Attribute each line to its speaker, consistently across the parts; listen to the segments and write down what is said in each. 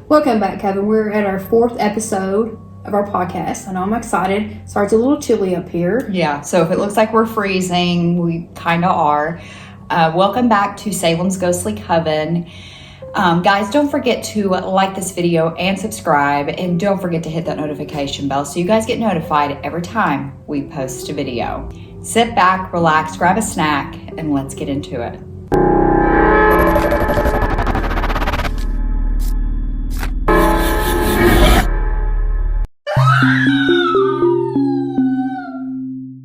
Speaker 1: Welcome back, Coven. We're at our 4th episode of our podcast. I know I'm excited. Sorry, it's a little chilly up here.
Speaker 2: Yeah, so if it looks like we're freezing, we kind of are. Welcome back to Salem's Ghostly Coven. Guys, don't forget to like this video and subscribe, and don't forget to hit that notification bell so you guys get notified every time we post a video. Sit back, relax, grab a snack, and let's get into it.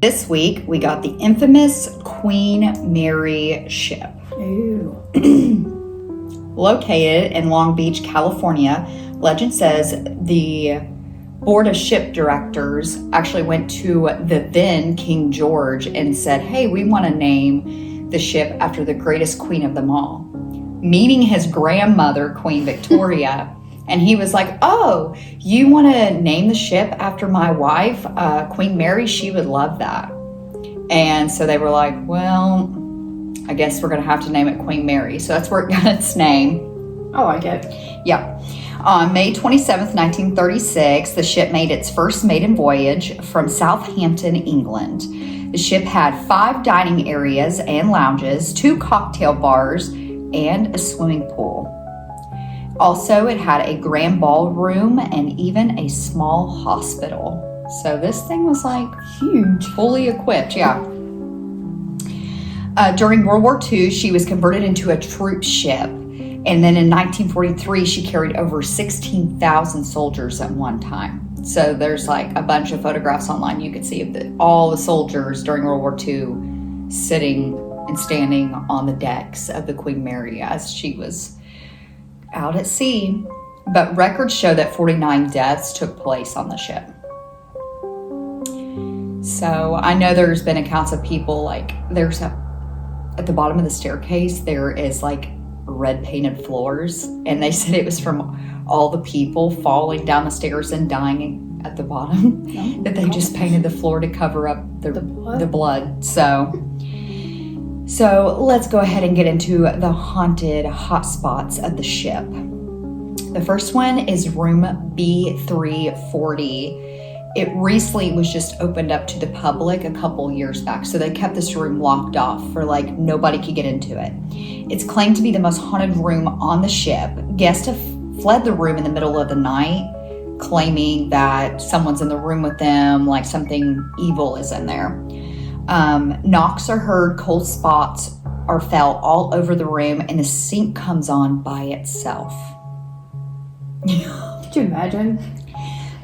Speaker 2: This week, we got the infamous Queen Mary ship.
Speaker 1: Ooh.
Speaker 2: Located in Long Beach, California, legend says the board of ship directors actually went to the then King George and said, hey, we want to name the ship after the greatest queen of them all, meaning his grandmother, Queen Victoria. And he was like, oh, you want to name the ship after my wife, Queen Mary? She would love that. And so they were like, well, I guess we're going to have to name it Queen Mary. So that's where it got its name.
Speaker 1: I like it.
Speaker 2: Yeah. On May 27th, 1936, the ship made its first maiden voyage from Southampton, England. The ship had 5 dining areas and lounges, 2 cocktail bars, and a swimming pool. Also, it had a grand ballroom and even a small hospital. So this thing was like huge, fully equipped, yeah. During World War II, she was converted into a troop ship. And then in 1943, she carried over 16,000 soldiers at one time. So there's like a bunch of photographs online you can see of all the soldiers during World War II sitting and standing on the decks of the Queen Mary as she was out at sea. But records show that 49 deaths took place on the ship. So I know there's been accounts of people like at the bottom of the staircase, there is like red painted floors. And they said it was from all the people falling down the stairs and dying at the bottom. Oh, that they just painted the floor to cover up the blood. So let's go ahead and get into the haunted hotspots of the ship. The first one is room B340. It recently was just opened up to the public a couple years back. So they kept this room locked off for like nobody could get into it. It's claimed to be the most haunted room on the ship. Guests have fled the room in the middle of the night, claiming that someone's in the room with them, like something evil is in there. Knocks are heard, cold spots are felt all over the room, and the sink comes on by itself.
Speaker 1: Could you imagine?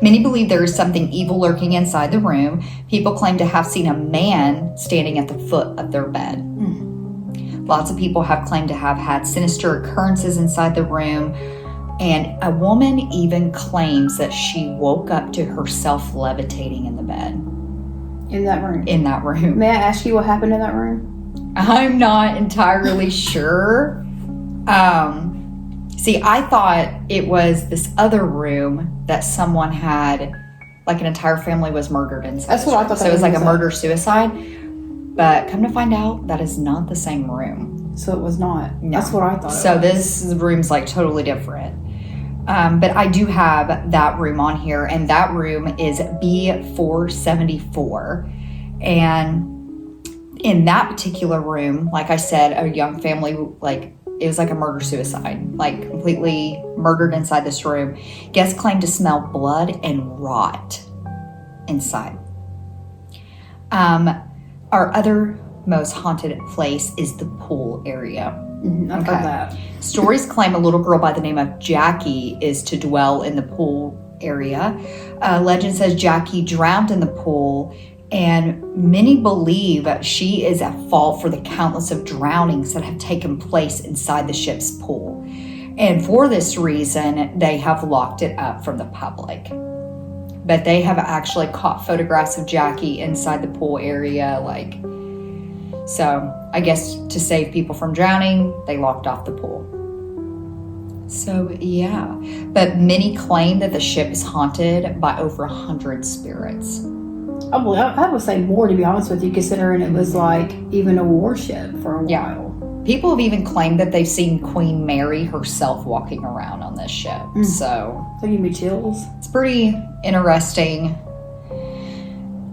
Speaker 2: Many believe there is something evil lurking inside the room. People claim to have seen a man standing at the foot of their bed. Lots of people have claimed to have had sinister occurrences inside the room, and a woman even claims that she woke up to herself levitating in the bed.
Speaker 1: In that room?
Speaker 2: In that room.
Speaker 1: May I ask you what happened in that room?
Speaker 2: I'm not entirely sure. See, I thought it was this other room that someone had, like an entire family was murdered inside.
Speaker 1: That's what I thought.
Speaker 2: So it was like a murder-suicide. But come to find out, that is not the same room.
Speaker 1: So it was not.
Speaker 2: No.
Speaker 1: That's what I thought.
Speaker 2: So this room's like totally different. But I do have that room on here, and that room is B474. And in that particular room, like I said, a young family, it was like a murder-suicide, like completely murdered inside this room. Guests claim to smell blood and rot inside. Our other most haunted place is the pool area.
Speaker 1: I've heard that.
Speaker 2: Stories claim a little girl by the name of Jackie is to dwell in the pool area. Legend says Jackie drowned in the pool, and many believe she is at fault for the countless of drownings that have taken place inside the ship's pool. And for this reason, they have locked it up from the public. But they have actually caught photographs of Jackie inside the pool area, so I guess to save people from drowning, they locked off the pool. So yeah, but many claim that the ship is haunted by over 100 spirits.
Speaker 1: I would say more, to be honest with you, considering it was like even a warship for a while.
Speaker 2: People have even claimed that they've seen Queen Mary herself walking around on this ship. So
Speaker 1: that give me chills.
Speaker 2: It's pretty interesting.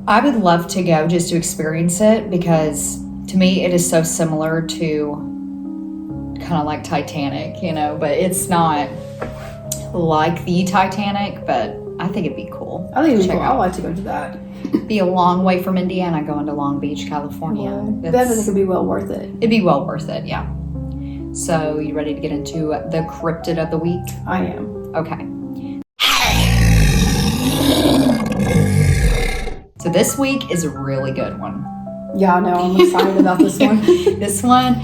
Speaker 2: I would love to go just to experience it, because to me it is so similar to kind of like Titanic, but it's not like the Titanic, but I think it'd be cool.
Speaker 1: I think it'd be cool. I'd like to go to that.
Speaker 2: Be a long way from Indiana, going to Long Beach, California.
Speaker 1: Yeah, that I think would be well worth it.
Speaker 2: It'd be well worth it, yeah. So, you ready to get into the cryptid of the week?
Speaker 1: I am.
Speaker 2: Okay. So this week is a really good one.
Speaker 1: Yeah, I know. I'm excited about this one.
Speaker 2: This one,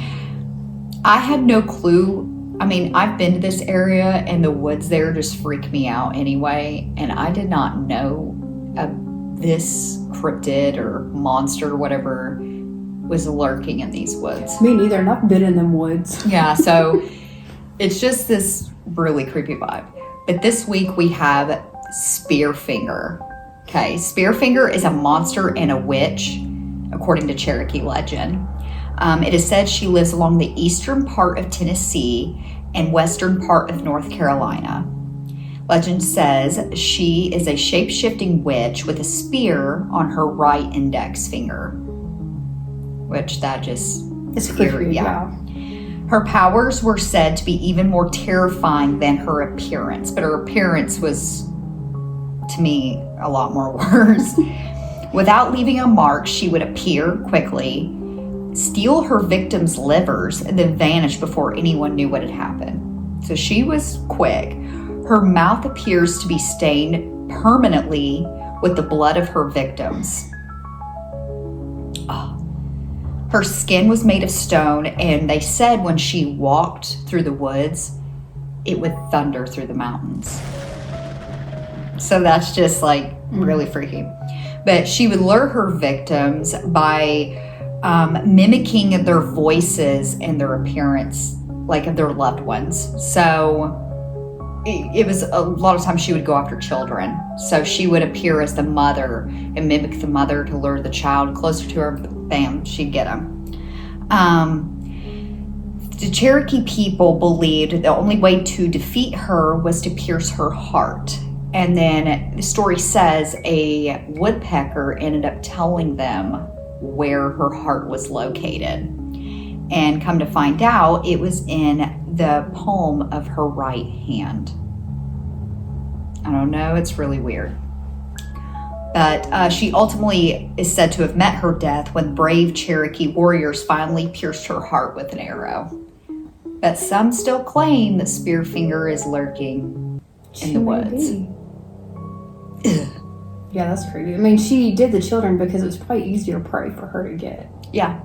Speaker 2: I had no clue. I mean, I've been to this area, and the woods there just freak me out anyway. And I did not know this cryptid or monster or whatever was lurking in these woods.
Speaker 1: Me neither, and I've been in them woods.
Speaker 2: Yeah, so it's just this really creepy vibe. But this week we have Spearfinger. Okay, Spearfinger is a monster and a witch, according to Cherokee legend. It is said she lives along the eastern part of Tennessee and western part of North Carolina. Legend says she is a shape-shifting witch with a spear on her right index finger. Which that just...
Speaker 1: It's creepy, yeah.
Speaker 2: Her powers were said to be even more terrifying than her appearance, but her appearance was, to me, a lot more worse. Without leaving a mark, she would appear quickly, steal her victims' livers, and then vanish before anyone knew what had happened. So she was quick. Her mouth appears to be stained permanently with the blood of her victims. Oh. Her skin was made of stone, and they said when she walked through the woods, it would thunder through the mountains. So that's just like really freaky. But she would lure her victims by mimicking their voices and their appearance, like of their loved ones. So it was a lot of times she would go after children. So she would appear as the mother and mimic the mother to lure the child closer to her. Bam, she'd get them. The Cherokee people believed the only way to defeat her was to pierce her heart. And then the story says a woodpecker ended up telling them where her heart was located. And come to find out, it was in the palm of her right hand. I don't know, it's really weird. But she ultimately is said to have met her death when brave Cherokee warriors finally pierced her heart with an arrow. But some still claim that Spearfinger is lurking in the woods.
Speaker 1: Yeah, that's creepy. I mean, she did the children because it was probably easier prey for her to get.
Speaker 2: Yeah.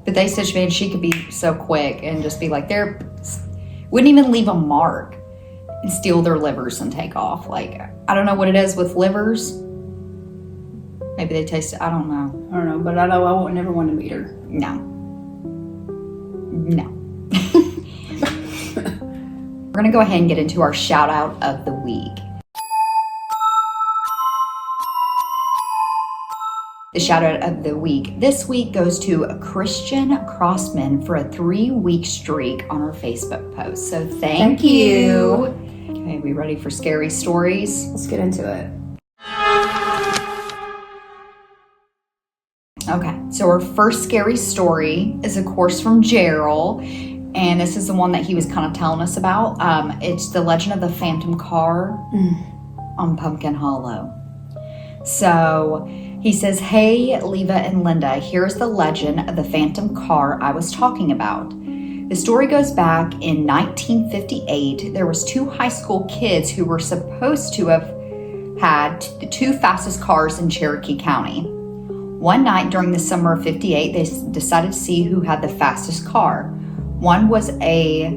Speaker 2: But they said, man, she could be so quick and just be like, wouldn't even leave a mark and steal their livers and take off. Like, I don't know what it is with livers. Maybe they taste it. I don't know.
Speaker 1: I don't know, but I know I won't never want to meet her.
Speaker 2: No. We're going to go ahead and get into our shout out of the week. The shout out of the week this week goes to a Christian Crossman for a 3-week streak on our Facebook post. So thank you. Okay, we ready for scary stories?
Speaker 1: Let's get into it.
Speaker 2: Okay, so our first scary story is, of course, from Gerald. And this is the one that he was kind of telling us about. It's the legend of the phantom car on Pumpkin Hollow. So he says, hey, Leva and Linda, here's the legend of the phantom car I was talking about. The story goes back in 1958. There was 2 high school kids who were supposed to have had the 2 fastest cars in Cherokee County. One night during the summer of 58, they decided to see who had the fastest car. One was a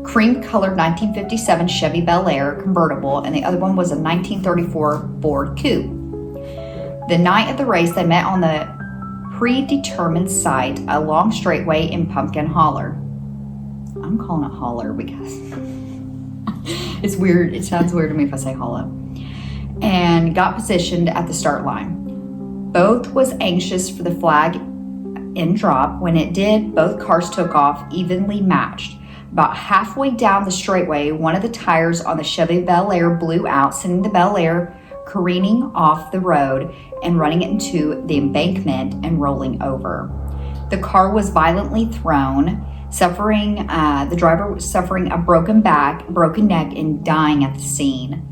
Speaker 2: cream-colored 1957 Chevy Bel Air convertible, and the other one was a 1934 Ford Coupe. The night of the race, they met on the predetermined site, a long straightway in Pumpkin Holler. I'm calling it holler because it's weird. It sounds weird to me if I say hollow. And got positioned at the start line. Both was anxious for the flag end drop. When it did, both cars took off evenly matched. About halfway down the straightaway, one of the tires on the Chevy Bel Air blew out, sending the Bel Air careening off the road and running into the embankment and rolling over. The car was violently thrown, the driver was suffering a broken back, broken neck, and dying at the scene.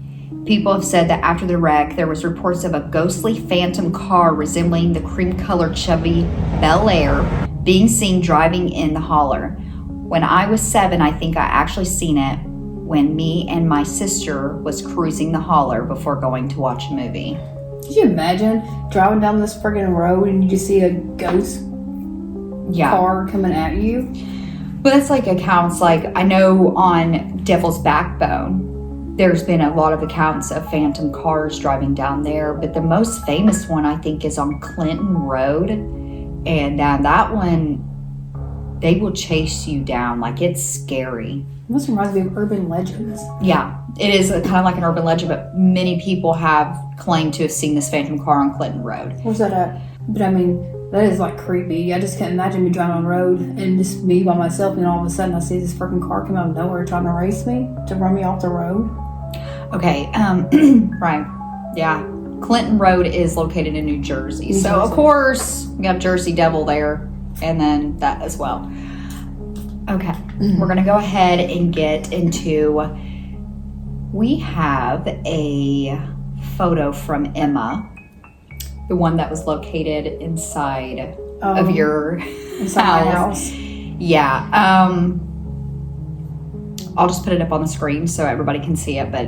Speaker 2: People have said that after the wreck, there was reports of a ghostly phantom car resembling the cream-colored Chevy Bel Air being seen driving in the holler. When I was 7, I think I actually seen it when me and my sister was cruising the holler before going to watch a movie.
Speaker 1: Could you imagine driving down this friggin' road and you just see a ghost car coming at you?
Speaker 2: But that's like accounts, like I know on Devil's Backbone, there's been a lot of accounts of phantom cars driving down there, but the most famous one I think is on Clinton Road, and that one, they will chase you down, like it's scary.
Speaker 1: This reminds me of urban legends.
Speaker 2: Yeah, it is kind of like an urban legend, but many people have claimed to have seen this phantom car on Clinton Road.
Speaker 1: Where's that at? But I mean, that is like creepy. I just can't imagine me driving on the road and just me by myself, and all of a sudden I see this freaking car come out of nowhere trying to race me, to run me off the road.
Speaker 2: Okay, right. Yeah. Clinton Road is located in New Jersey. So, of course, we have Jersey Devil there, and then that as well. Okay, We're going to go ahead and get into... We have a photo from Emma, the one that was located inside of your house. Yeah. I'll just put it up on the screen so everybody can see it, but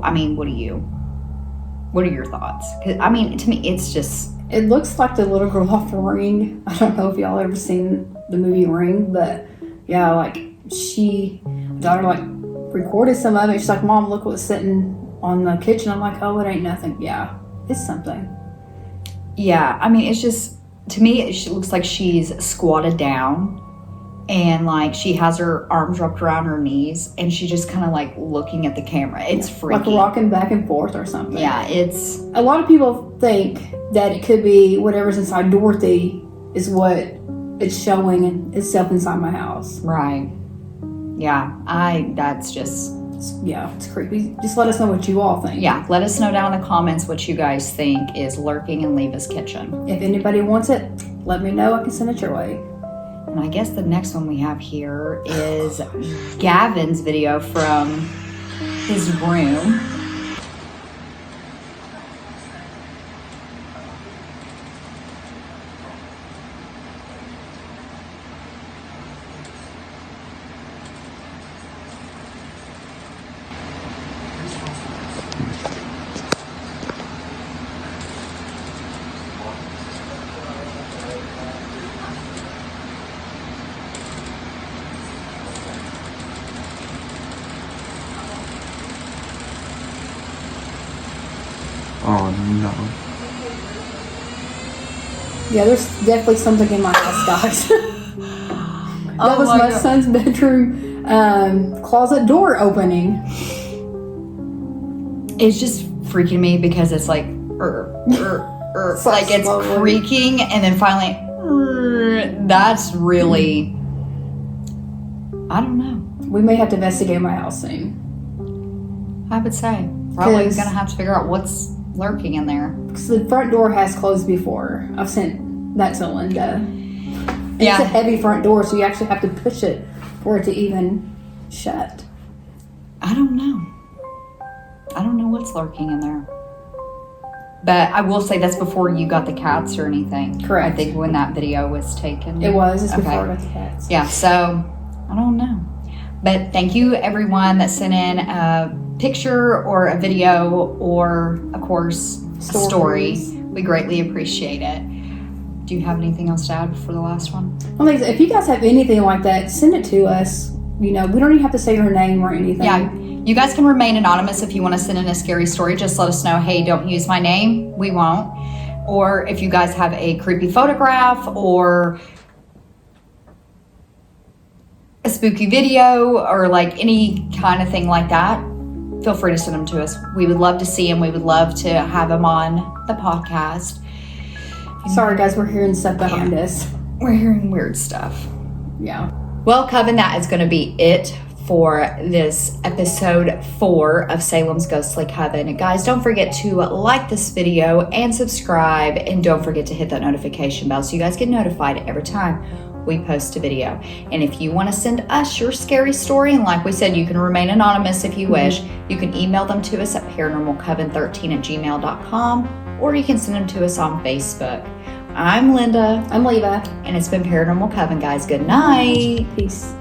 Speaker 2: I mean, what are your thoughts? 'Cause, I mean, to me, it's just...
Speaker 1: It looks like the little girl off the Ring. I don't know if y'all ever seen the movie Ring, but yeah, like daughter like recorded some of it. She's like, Mom, look what's sitting on the kitchen. I'm like, oh, it ain't nothing. Yeah, it's something.
Speaker 2: Yeah, I mean, it's just, to me, it looks like she's squatted down and like she has her arms wrapped around her knees and she's just kind of like looking at the camera. It's freaky.
Speaker 1: Like rocking back and forth or something.
Speaker 2: Yeah, it's...
Speaker 1: A lot of people think that it could be whatever's inside Dorothy is what it's showing itself inside my house.
Speaker 2: Right. Yeah, that's just...
Speaker 1: It's creepy. Just let us know what you all think.
Speaker 2: Yeah, let us know down in the comments what you guys think is lurking in Leva's kitchen.
Speaker 1: If anybody wants it, let me know. I can send it your way.
Speaker 2: And I guess the next one we have here is Gavin's video from his room.
Speaker 3: Oh no.
Speaker 1: Yeah, there's definitely something in my house, guys. That was my son's bedroom closet door opening.
Speaker 2: It's just freaking me because it's like, like it's
Speaker 1: slowly
Speaker 2: creaking and then finally, that's really, I don't know.
Speaker 1: We may have to investigate my house soon.
Speaker 2: I would say probably going to have to figure out what's lurking in there.
Speaker 1: Because the front door has closed before. I've sent that to Linda.
Speaker 2: Yeah.
Speaker 1: It's a heavy front door, so you actually have to push it for it to even shut.
Speaker 2: I don't know. I don't know what's lurking in there. But I will say that's before you got the cats or anything.
Speaker 1: Correct.
Speaker 2: I think when that video was taken.
Speaker 1: It was. It's before I got the cats.
Speaker 2: Yeah, so I don't know. But thank you everyone that sent in a picture or a video or, of course, a story. We greatly appreciate it. Do you have anything else to add for the last one?
Speaker 1: Well, if you guys have anything like that, send it to us. You know, we don't even have to say your name or anything.
Speaker 2: Yeah, you guys can remain anonymous if you want to send in a scary story. Just let us know, hey, don't use my name. We won't. Or if you guys have a creepy photograph or a spooky video or like any kind of thing like that, feel free to send them to us. We would love to see them. We would love to have them on the podcast.
Speaker 1: Sorry, guys, we're hearing stuff behind us.
Speaker 2: We're hearing weird stuff.
Speaker 1: Yeah.
Speaker 2: Well, Coven, that is going to be it for this episode 4 of Salem's Ghostly Coven. And guys, don't forget to like this video and subscribe, and don't forget to hit that notification bell so you guys get notified every time we post a video. And if you want to send us your scary story, and like we said, you can remain anonymous if you wish, you can email them to us at paranormalcoven13@gmail.com, or you can send them to us on Facebook. I'm Linda.
Speaker 1: I'm Leva.
Speaker 2: And it's been Paranormal Coven, guys. Good night.
Speaker 1: Peace.